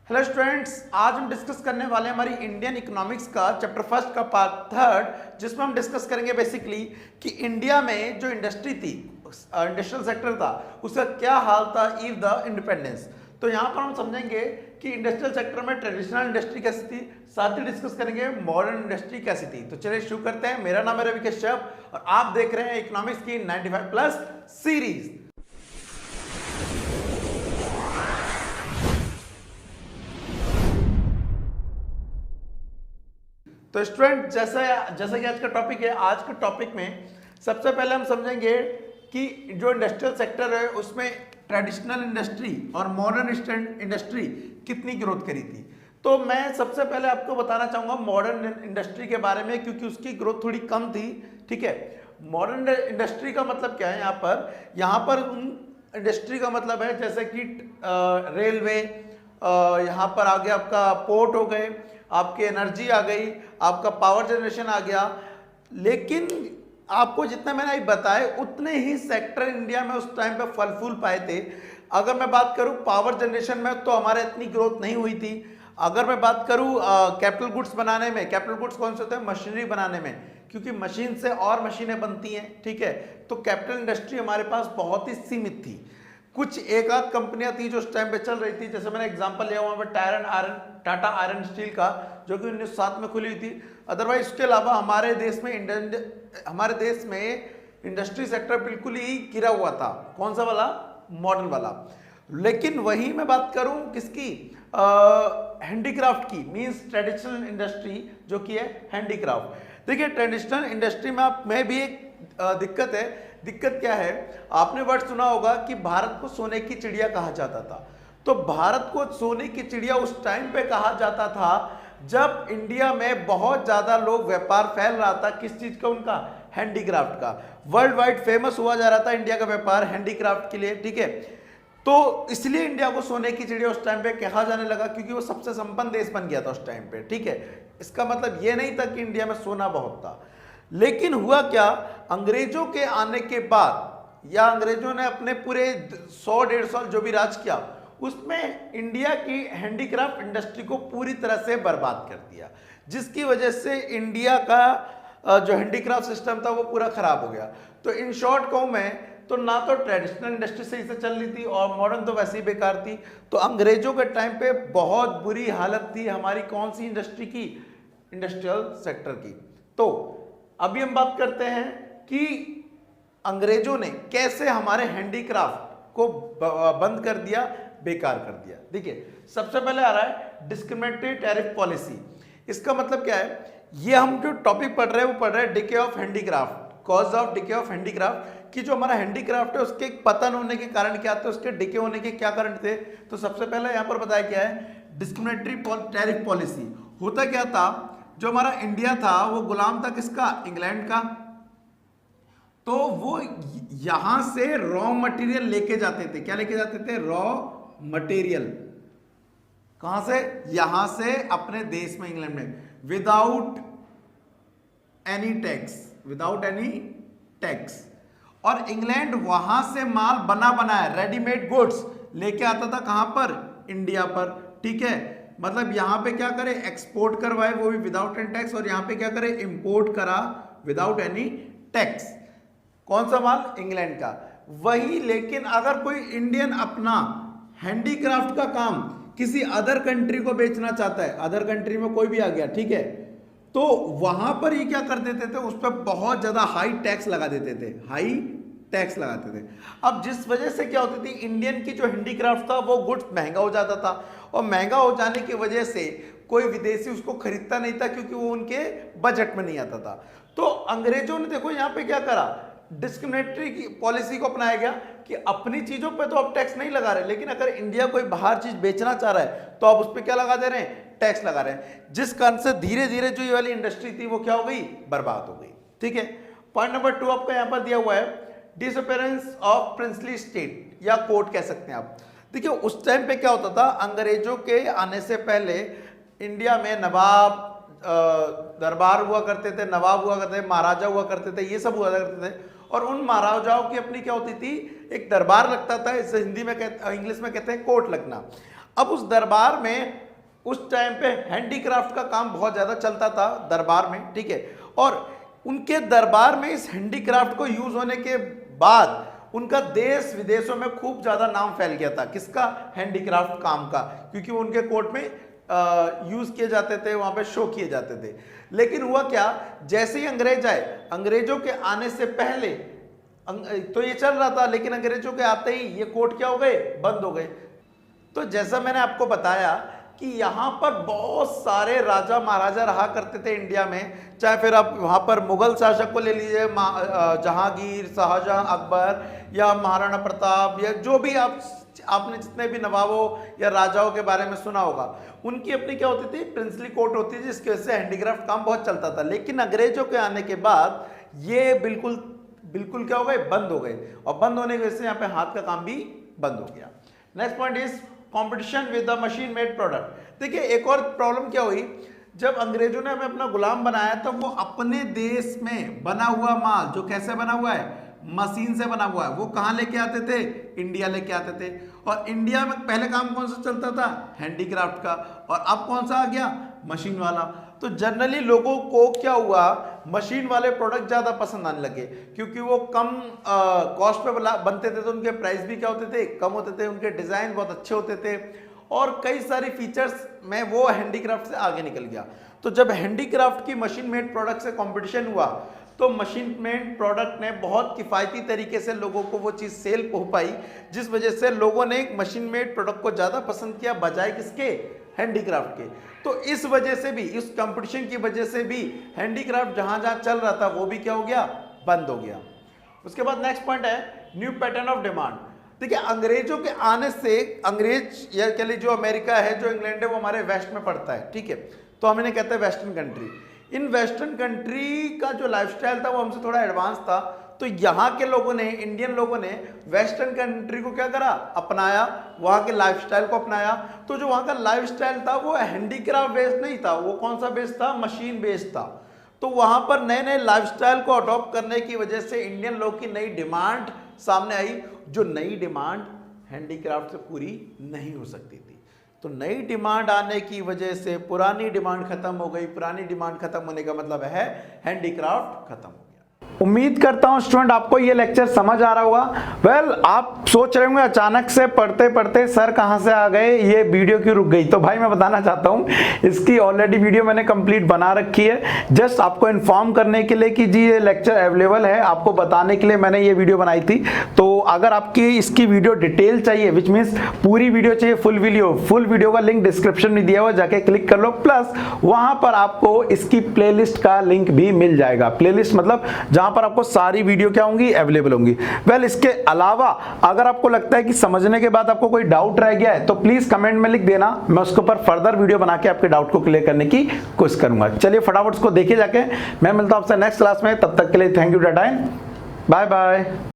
Hello students, आज हम discuss करने वाले हैं हमारी इंडियन इकोनॉमिक्स का चैप्टर फर्स्ट का पार्ट थर्ड, जिसमें हम डिस्कस करेंगे बेसिकली कि इंडिया में जो इंडस्ट्री थी, इंडस्ट्रियल सेक्टर था, उसका क्या हाल था ईव द इंडिपेंडेंस। तो यहाँ पर हम समझेंगे कि इंडस्ट्रियल सेक्टर में ट्रेडिशनल इंडस्ट्री कैसी थी, साथ ही डिस्कस करेंगे मॉडर्न इंडस्ट्री कैसी थी। तो चलिए शुरू करते हैं। मेरा नाम है रवि कश्यप और आप देख रहे हैं इकोनॉमिक्स की 95 प्लस सीरीज। तो स्टूडेंट, जैसा कि आज का टॉपिक है, आज के टॉपिक में सबसे पहले हम समझेंगे कि जो इंडस्ट्रियल सेक्टर है उसमें ट्रेडिशनल इंडस्ट्री और मॉडर्न इंडस्ट्री कितनी ग्रोथ करी थी। तो मैं सबसे पहले आपको बताना चाहूंगा मॉडर्न इंडस्ट्री के बारे में, क्योंकि उसकी ग्रोथ थोड़ी कम थी। ठीक है, मॉडर्न इंडस्ट्री का मतलब क्या है यहाँ पर इंडस्ट्री का मतलब है जैसे कि रेलवे, यहाँ पर आ गया आपका पोर्ट हो गए, आपकी एनर्जी आ गई, आपका पावर जनरेशन आ गया। लेकिन आपको जितना मैंने बताया उतने ही सेक्टर इंडिया में उस टाइम पे फल फूल पाए थे। अगर मैं बात करूं पावर जनरेशन में तो हमारे इतनी ग्रोथ नहीं हुई थी। अगर मैं बात करूं कैपिटल गुड्स बनाने में, कैपिटल गुड्स कौन से होते हैं? मशीनरी बनाने में, क्योंकि मशीन से और मशीनें बनती हैं। ठीक है, तो कैपिटल इंडस्ट्री हमारे पास बहुत ही सीमित थी। कुछ एक आध कंपनियां थी जो उस टाइम पे चल रही थी, जैसे मैंने एग्जांपल लिया वहां पर टाटा आयरन स्टील का, जो कि 1907 में खुली हुई थी। अदरवाइज उसके अलावा हमारे देश में इंडस्ट्री सेक्टर बिल्कुल ही गिरा हुआ था। कौन सा वाला? मॉडर्न वाला। लेकिन वही मैं बात करूं किसकी, हैंडीक्राफ्ट की, मींस ट्रेडिशनल इंडस्ट्री जो कि है हैंडीक्राफ्ट। देखिए, ट्रेडिशनल इंडस्ट्री में भी एक दिक्कत है। दिक्कत क्या है? आपने वर्ड सुना होगा कि भारत को सोने की चिड़िया कहा जाता था। तो भारत को सोने की चिड़िया उस टाइम पे कहा जाता था जब इंडिया में बहुत ज्यादा लोग व्यापार फैल रहा था। किस चीज का? उनका हैंडीक्राफ्ट का। वर्ल्ड वाइड फेमस हुआ जा रहा था इंडिया का व्यापार हैंडीक्राफ्ट के लिए। ठीक है, तो इसलिए इंडिया को सोने की चिड़िया उस टाइम पे कहा जाने लगा, क्योंकि वो सबसे संपन्न देश बन गया था उस टाइम पे। ठीक है, इसका मतलब ये नहीं था कि इंडिया में सोना बहुत था। लेकिन हुआ क्या, अंग्रेजों के आने के बाद, या अंग्रेजों ने अपने पूरे 100-150 साल जो भी राज किया, उसमें इंडिया की हैंडीक्राफ्ट इंडस्ट्री को पूरी तरह से बर्बाद कर दिया, जिसकी वजह से इंडिया का जो हैंडीक्राफ्ट सिस्टम था वो पूरा खराब हो गया। तो इन शॉर्ट कहूं मैं तो ना तो ट्रेडिशनल इंडस्ट्री सही से चल रही थी और मॉडर्न तो वैसे ही बेकार थी। तो अंग्रेजों के टाइम पे बहुत बुरी हालत थी हमारी कौन सी इंडस्ट्री की? इंडस्ट्रियल सेक्टर की। तो अभी हम बात करते हैं कि अंग्रेजों ने कैसे हमारे हैंडीक्राफ्ट को बंद कर दिया, बेकार कर दिया। देखिए, सबसे पहले आ रहा है डिस्क्रिमिनेटरी टैरिफ पॉलिसी। इसका मतलब क्या है? ये हम जो टॉपिक पढ़ रहे हैं वो पढ़ रहे हैं decay of handicraft, cause of decay of handicraft, कि जो हमारा हैंडीक्राफ्ट है उसके पतन होने के कारण क्या थे, उसके डिके होने के क्या कारण थे। तो सबसे पहले यहां पर बताया क्या है, डिस्क्रिमिनेटरी टैरिफ पॉलिसी। होता क्या था, जो हमारा इंडिया था वो गुलाम था किसका? इंग्लैंड का। तो वो यहां से रॉ मटेरियल लेके जाते थे। क्या लेके जाते थे? Raw material. कहां से? यहां से अपने देश में, इंग्लैंड में, विदाउट एनी टैक्स। और इंग्लैंड वहां से माल बना बनाया रेडीमेड गुड्स लेके आता था। कहां पर? इंडिया पर। ठीक है, मतलब यहां पे क्या करे? एक्सपोर्ट करवाए, वो भी विदाउट एनी टैक्स। और यहां पे क्या करे? इंपोर्ट करा विदाउट एनी टैक्स। कौन सा माल? इंग्लैंड का। वही, लेकिन अगर कोई इंडियन अपना हैंडीक्राफ्ट का काम किसी अदर कंट्री को बेचना चाहता है, अदर कंट्री में कोई भी आ गया, ठीक है, तो वहां पर ये क्या कर देते थे? उस पर बहुत ज्यादा हाई टैक्स लगा देते थे, हाई टैक्स लगाते थे। अब जिस वजह से क्या होती थी, इंडियन की जो हैंडीक्राफ्ट था वो गुड्स महंगा हो जाता था, और महंगा हो जाने की वजह से कोई विदेशी उसको खरीदता नहीं था, क्योंकि वो उनके बजट में नहीं आता था। तो अंग्रेजों ने देखो यहाँ पे क्या करा, डिस्क्रिमिनेटरी की पॉलिसी को अपनाया गया कि अपनी चीजों पे तो आप टैक्स नहीं लगा रहे, लेकिन अगर इंडिया कोई बाहर चीज बेचना चाह रहा है तो आप उस पर क्या लगा दे रहे हैं? टैक्स लगा रहे हैं। जिस कारण से धीरे धीरे जो ये वाली इंडस्ट्री थी वो क्या हो गई? बर्बाद हो गई। ठीक है, पॉइंट नंबर 2 आपका यहां पर दिया हुआ है, डिसअपीयरेंस ऑफ प्रिंसली स्टेट, या कोर्ट कह सकते हैं आप। देखिए, उस टाइम पे क्या होता था, अंग्रेजों के आने से पहले इंडिया में नवाब दरबार हुआ करते थे, नवाब हुआ करते थे, महाराजा हुआ करते थे, ये सब हुआ करते थे। और उन महाराजाओं की अपनी क्या होती थी? एक दरबार लगता था, इसे हिंदी में इंग्लिश में कहते हैं कोर्ट लगना। अब उस दरबार में उस टाइम पे हैंडीक्राफ्ट का काम बहुत ज़्यादा चलता था दरबार में, ठीक है। और उनके दरबार में इस हैंडीक्राफ्ट को यूज होने के बाद उनका देश विदेशों में खूब ज़्यादा नाम फैल गया था। किसका? हैंडीक्राफ्ट काम का, क्योंकि वो उनके कोर्ट में यूज किए जाते थे, वहां पे शो किए जाते थे। लेकिन हुआ क्या, जैसे ही अंग्रेज आए, अंग्रेजों के आने से पहले तो ये चल रहा था, लेकिन अंग्रेजों के आते ही ये कोर्ट क्या हो गए? बंद हो गए। तो जैसा मैंने आपको बताया कि यहाँ पर बहुत सारे राजा महाराजा रहा करते थे इंडिया में, चाहे फिर आप वहाँ पर मुगल शासक को ले लीजिए, जहांगीर, शाहजहां, अकबर या महाराणा प्रताप, या जो भी आपने जितने भी नवाबों या राजाओं के बारे में सुना होगा, उनकी अपनी क्या होती थी? प्रिंसली कोर्ट होती थी, जिसकी वजह से हैंडीक्राफ्ट काम बहुत चलता था। लेकिन अंग्रेजों के आने के बाद ये बिल्कुल क्या हो गए? बंद हो गए। और बंद होने की वजह से यहाँ पे हाथ का काम भी बंद हो गया। Next point is competition with the machine made product. देखिए एक और प्रॉब्लम क्या हुई, जब अंग्रेजों ने हमें अपना गुलाम बनाया तो वो अपने देश में बना हुआ माल, जो कैसे बना हुआ है? मशीन से बना हुआ है, वो कहाँ लेके आते थे? इंडिया लेके आते थे। और इंडिया में पहले काम कौन सा चलता था? हैंडीक्राफ्ट का। और अब कौन सा आ गया? मशीन वाला। तो जनरली लोगों को क्या हुआ, मशीन वाले प्रोडक्ट ज़्यादा पसंद आने लगे, क्योंकि वो कम कॉस्ट पे बनते थे, तो उनके प्राइस भी क्या होते थे? कम होते थे, उनके डिज़ाइन बहुत अच्छे होते थे, और कई सारी फीचर्स में वो हैंडीक्राफ्ट से आगे निकल गया। तो जब हैंडीक्राफ्ट की मशीन मेड प्रोडक्ट से कंपटीशन हुआ, तो मशीन मेड प्रोडक्ट ने बहुत किफ़ायती तरीके से लोगों को वो चीज़ सेल हो पाई, जिस वजह से लोगों ने मशीन मेड प्रोडक्ट को ज़्यादा पसंद किया बजाय किसके? हैंडीक्राफ्ट के। तो इस वजह से भी, इस कंपटीशन की वजह से भी हैंडीक्राफ्ट जहां जहां चल रहा था वो भी क्या हो गया? बंद हो गया। उसके बाद नेक्स्ट पॉइंट है न्यू पैटर्न ऑफ डिमांड। देखिए अंग्रेजों के आने से, अंग्रेज या कह लीजिए जो अमेरिका है, जो इंग्लैंड है, वो हमारे वेस्ट में पड़ता है, ठीक है, तो हम इन्हें कहते हैं western country. In western country का जो लाइफस्टाइल था वो हमसे थोड़ा एडवांस था, तो यहाँ के लोगों ने, इंडियन लोगों ने वेस्टर्न कंट्री को क्या करा? अपनाया, वहाँ के लाइफस्टाइल को अपनाया। तो जो वहाँ का लाइफस्टाइल था वो हैंडीक्राफ्ट बेस्ड नहीं था, वो कौन सा बेस्ड था? मशीन बेस्ड था। तो वहाँ पर नए नए लाइफस्टाइल को अडॉप्ट करने की वजह से इंडियन लोग की नई डिमांड सामने आई, जो नई डिमांड हैंडीक्राफ्ट से पूरी नहीं हो सकती थी। तो नई डिमांड आने की वजह से पुरानी डिमांड खत्म हो गई। पुरानी डिमांड खत्म होने का मतलब है हैंडीक्राफ्ट खत्म हो गया। उम्मीद करता हूं स्टूडेंट आपको ये लेक्चर समझ आ रहा होगा। वेल, आप सोच रहे होंगे अचानक से पढ़ते पढ़ते सर कहां से आ गए, ये वीडियो क्यों रुक गई? तो भाई मैं बताना चाहता हूं, इसकी ऑलरेडी वीडियो मैंने कंप्लीट बना रखी है, जस्ट आपको इन्फॉर्म करने के लिए कि जी ये लेक्चर अवेलेबल है, आपको बताने के लिए मैंने ये वीडियो बनाई थी। तो अगर आपकी इसकी वीडियो डिटेल चाहिए, विच मीन्स पूरी वीडियो चाहिए, फुल वीडियो का लिंक डिस्क्रिप्शन में दिया हुआ, जाके क्लिक कर लो। प्लस वहां पर आपको इसकी प्लेलिस्ट का लिंक भी मिल जाएगा। प्लेलिस्ट मतलब जहां पर आपको सारी वीडियो क्या होंगी? अवेलेबल होंगी। वेल, इसके अलावा अगर आपको लगता है कि समझने के बाद आपको कोई डाउट रह गया है तो प्लीज कमेंट में लिख देना, मैं उसके ऊपर फर्दर वीडियो बना के आपके डाउट को क्लियर करने की कोशिश करूंगा। चलिए फटाफट उसको देखिए जाके। मैं मिलता हूं आपसे नेक्स्ट क्लास में, तब तक के लिए thank you, tata, bye bye.